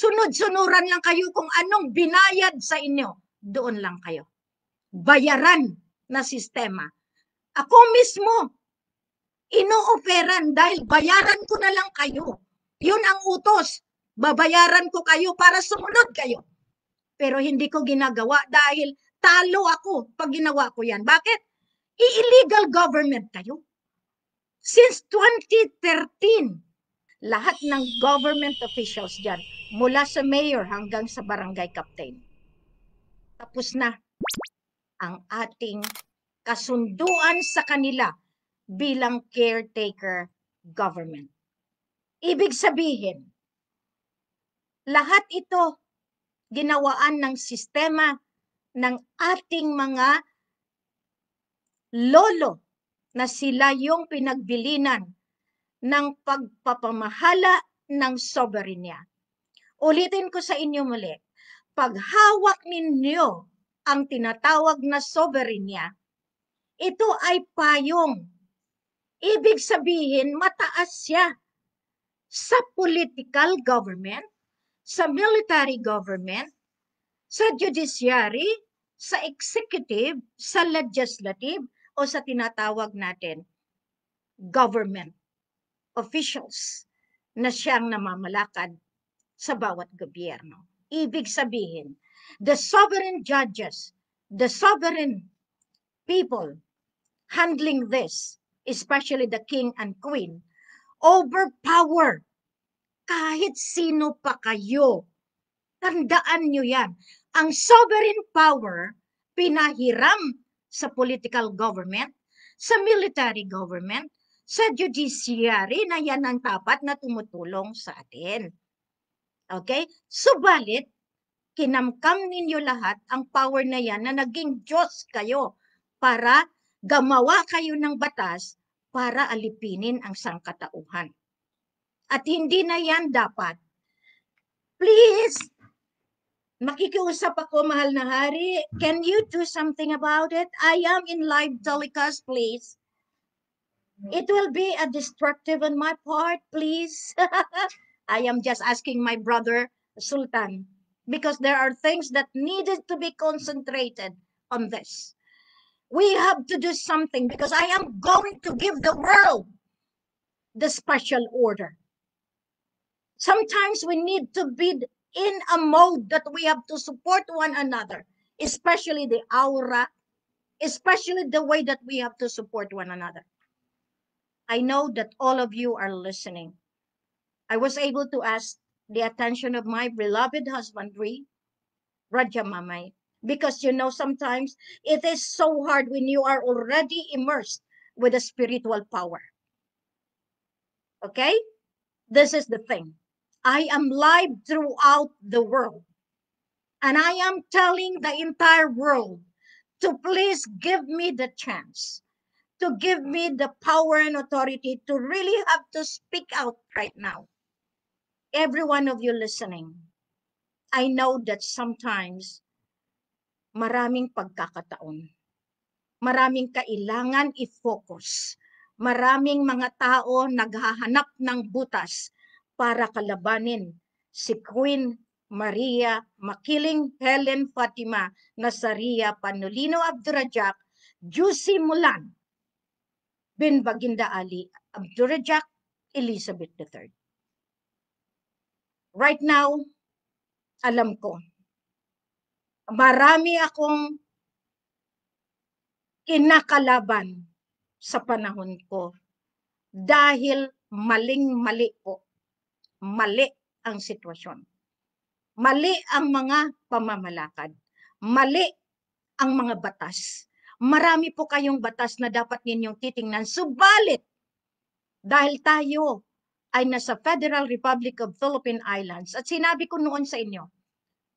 Sunod-sunuran lang kayo kung anong binayad sa inyo. Doon lang kayo. Bayaran na sistema. Ako mismo, inooperan dahil bayaran ko na lang kayo. Yun ang utos. Babayaran ko kayo para sumunod kayo. Pero hindi ko ginagawa dahil talo ako pag ginawa ko yan. Bakit? Illegal government kayo. Since 2013, lahat ng government officials dyan, mula sa mayor hanggang sa barangay captain, tapos na ang ating kasunduan sa kanila bilang caretaker government. Ibig sabihin, lahat ito ginawaan ng sistema ng ating mga lolo na sila yung pinagbilinan ng pagpapamahala ng soberenya. Ulitin ko sa inyo muli, pag hawak ninyo ang tinatawag na soberenya, ito ay payong. Ibig sabihin, mataas siya sa political government, sa military government, sa judiciary, sa executive, sa legislative, o sa tinatawag natin government officials na siyang namamalakad sa bawat gobyerno. Ibig sabihin, the sovereign judges, the sovereign people handling this, especially the king and queen, overpower kahit sino pa kayo. Tandaan nyo yan. Ang sovereign power, pinahiram sa political government, sa military government, sa judiciary na yan ang tapat na tumutulong sa atin. Okay? Subalit, kinamkam ninyo lahat ang power na yan na naging Diyos kayo para gumawa kayo ng batas para alipinin ang sangkatauhan. At hindi na yan dapat. Please, makikiusap ako, mahal na hari. Can you do something about it? I am in live telecast, please. It will be a destructive on my part, please. I am just asking my brother, Sultan, because there are things that needed to be concentrated on this. We have to do something because I am going to give the world the special order. Sometimes we need to be in a mode that we have to support one another, especially the aura, especially the way that we have to support one another. I know that all of you are listening. I was able to ask the attention of my beloved husband, Raja Mamay, because you know sometimes it is so hard when you are already immersed with a spiritual power. Okay? This is the thing. I am live throughout the world. And I am telling the entire world to please give me the chance, to give me the power and authority to really have to speak out right now. Every one of you listening, I know that sometimes maraming pagkakataon, maraming kailangan i-focus, maraming mga tao naghahanap ng butas para kalabanin si Queen Maria Makiling Helen Fatima Nazaria Panulino Abdurrajak Jusi Mulan bin Baginda Ali Abdurrajak Elizabeth III. Right now, alam ko, marami akong kinakalaban sa panahon ko dahil maling-mali po. Mali ang sitwasyon. Mali ang mga pamamalakad. Mali ang mga batas. Marami po kayong batas na dapat ninyong titingnan. Subalit, dahil tayo ay nasa Federal Republic of Philippine Islands, at sinabi ko noon sa inyo,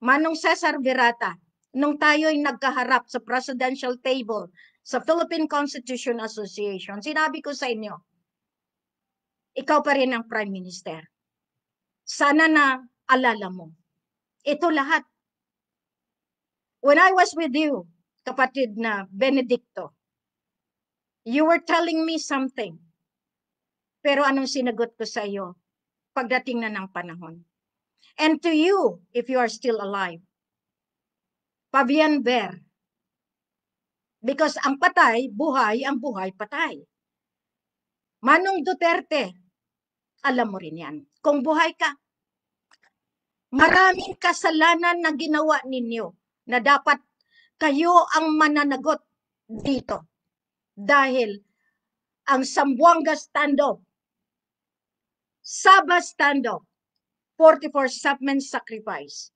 Manong Cesar Virata, nung tayo ay nagkaharap sa presidential table sa Philippine Constitution Association, sinabi ko sa inyo, ikaw pa rin ang Prime Minister. Sana na alala mo. Ito lahat. When I was with you, kapatid na Benedicto, you were telling me something. Pero anong sinagot ko sa iyo pagdating na ng panahon? And to you, if you are still alive, Fabian Ber, because ang patay, buhay, ang buhay, patay. Manong Duterte, alam mo rin yan. Kung buhay ka, maraming kasalanan na ginawa ninyo na dapat kayo ang mananagot dito. Dahil ang Zamboanga standoff, Sabah standoff, 44 Submen sacrifice,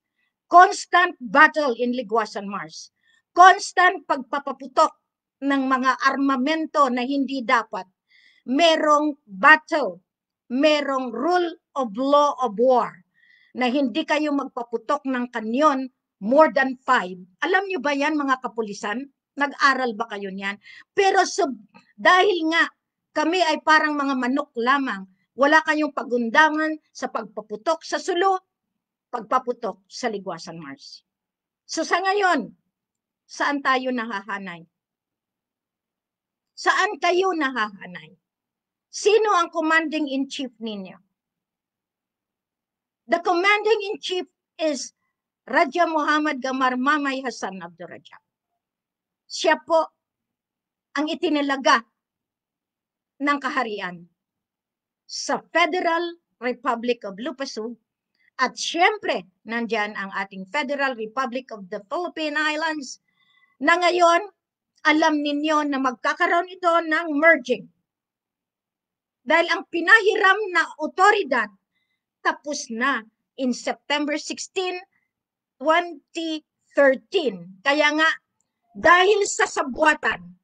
constant battle in Liguasan Mars, constant pagpapaputok ng mga armamento na hindi dapat, merong battle, merong rule of law of war, na hindi kayo magpaputok ng kanyon more than 5. Alam nyo ba yan, mga kapulisan? Nag-aral ba kayo niyan? Pero dahil nga kami ay parang mga manok lamang, wala kayong pagundangan sa pagpaputok sa Sulu, pagpaputok sa Liguasan Mars. So sa ngayon, saan tayo nahahanay? Saan kayo nahahanay? Sino ang commanding-in-chief ninyo? The commanding-in-chief is Raja Muhammad Gamar Mamay Hassan Abdul Rajab. Siya po ang itinalaga ng kaharian sa Federal Republic of Lupasug, at syempre nandyan ang ating Federal Republic of the Philippine Islands na ngayon alam ninyo na magkakaroon ito ng merging. Dahil ang pinahiram na otoridad tapos na in September 16, 2013. Kaya nga, dahil sa sabwatan,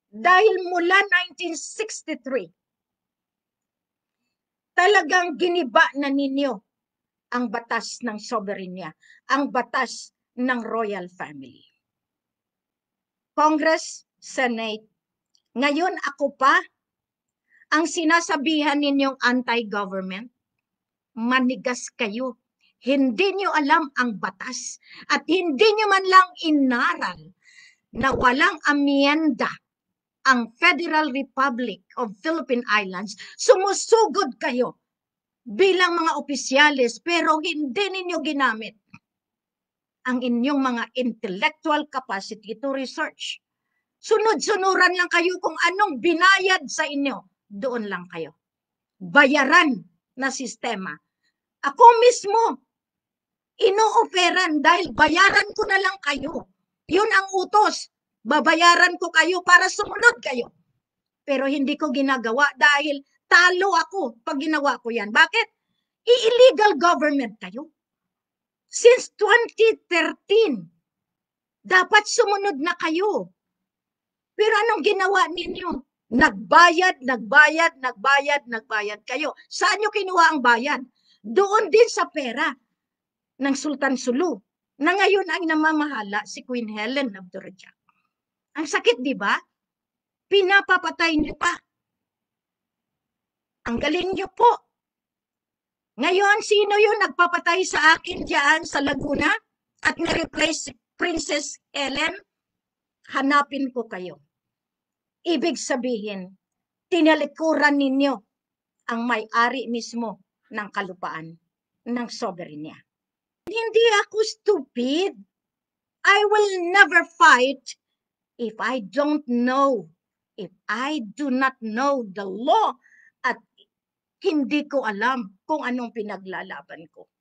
dahil mula 1963, talagang giniba na ninyo ang batas ng soberanya, ang batas ng royal family. Congress, Senate, ngayon ako pa ang sinasabihan ninyong anti-government, manigas kayo. Hindi nyo alam ang batas at hindi nyo man lang inaral na walang amyenda ang Federal Republic of Philippine Islands. Sumusugod kayo bilang mga opisyales pero hindi ninyo ginamit ang inyong mga intellectual capacity to research. Sunod-sunuran lang kayo kung anong binayad sa inyo. Doon lang kayo. Bayaran na sistema. Ako mismo, inooperan dahil bayaran ko na lang kayo. Yun ang utos. Babayaran ko kayo para sumunod kayo. Pero hindi ko ginagawa dahil talo ako pag ginawa ko yan. Bakit? I-illegal government kayo. Since 2013, dapat sumunod na kayo. Pero anong ginawa ninyo? Nagbayad kayo. Saan nyo kinuha ang bayad? Doon din sa pera ng Sultan Sulu, na ngayon ay namamahala si Queen Helen Abdul Rajab. Ang sakit, di ba? Pinapapatay niyo pa. Ang galing niyo po. Ngayon, sino yung nagpapatay sa akin diyan sa Laguna at na-replace Princess Helen? Hanapin ko kayo. Ibig sabihin, tinalikuran ninyo ang may-ari mismo ng kalupaan, ng soberanya. Hindi ako stupid. I will never fight if I don't know, if I do not know the law at hindi ko alam kung anong pinaglalaban ko.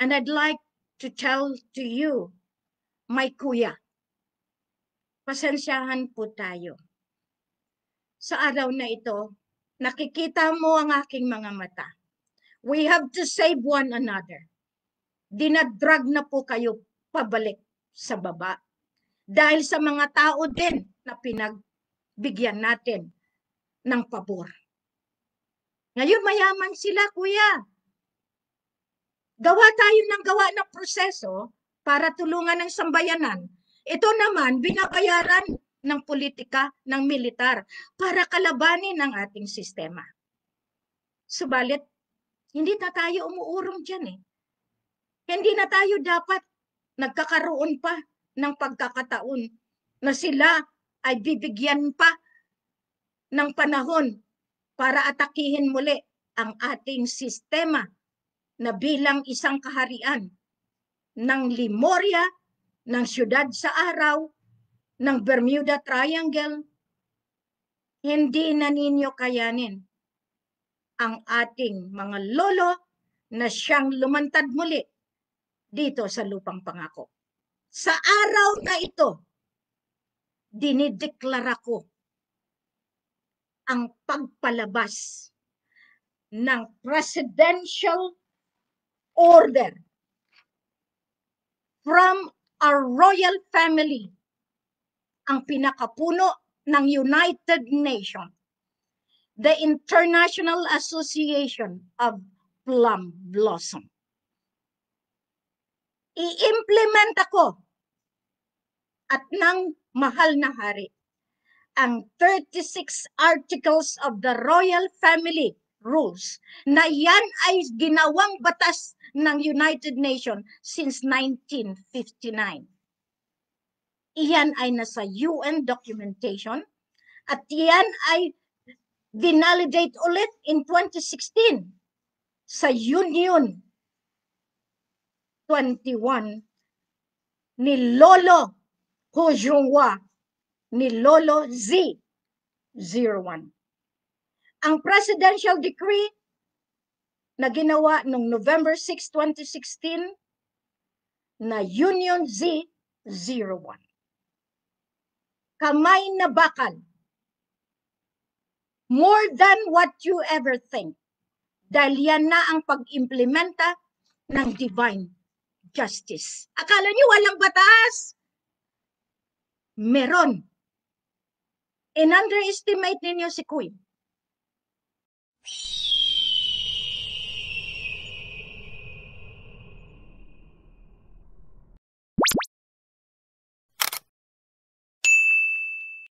And I'd like to tell to you, my kuya, pasensyahan po tayo. Sa araw na ito, nakikita mo ang aking mga mata. We have to save one another. Dinadrag na po kayo pabalik sa baba. Dahil sa mga tao din na pinagbigyan natin ng pabor. Ngayon mayaman sila, kuya. Gawa tayo ng proseso para tulungan ng sambayanan. Ito naman, binabayaran ng politika, ng militar para kalabanin ang ating sistema. Subalit, hindi na tayo umuurong dyan eh. Hindi na tayo dapat nagkakaroon pa ng pagkakataon na sila ay bibigyan pa ng panahon para atakihin muli ang ating sistema na bilang isang kaharian ng Lemuria, ng Siyudad sa Araw, ng Bermuda Triangle, hindi na ninyo kayanin ang ating mga lolo na siyang lumantad muli dito sa lupang pangako. Sa araw na ito, dinideklara ko ang pagpalabas ng presidential order from our royal family, ang pinakapuno ng United Nations, the International Association of Plum Blossom. I-implement ako at ng mahal na hari ang 36 Articles of the Royal Family Rules na yan ay ginawang batas ng United Nations since 1959. Iyan ay nasa UN documentation at iyan ay vinalidate ulit in 2016 sa Union 21 ni Lolo Hujungwa ni Lolo Z01. Ang presidential decree na ginawa noong November 6, 2016 na Union Z01. Kamay na bakal. More than what you ever think. Dahil yan na ang pag-implementa ng divine justice. Akala niyo walang batas? Meron. In-underestimate ninyo si Queen.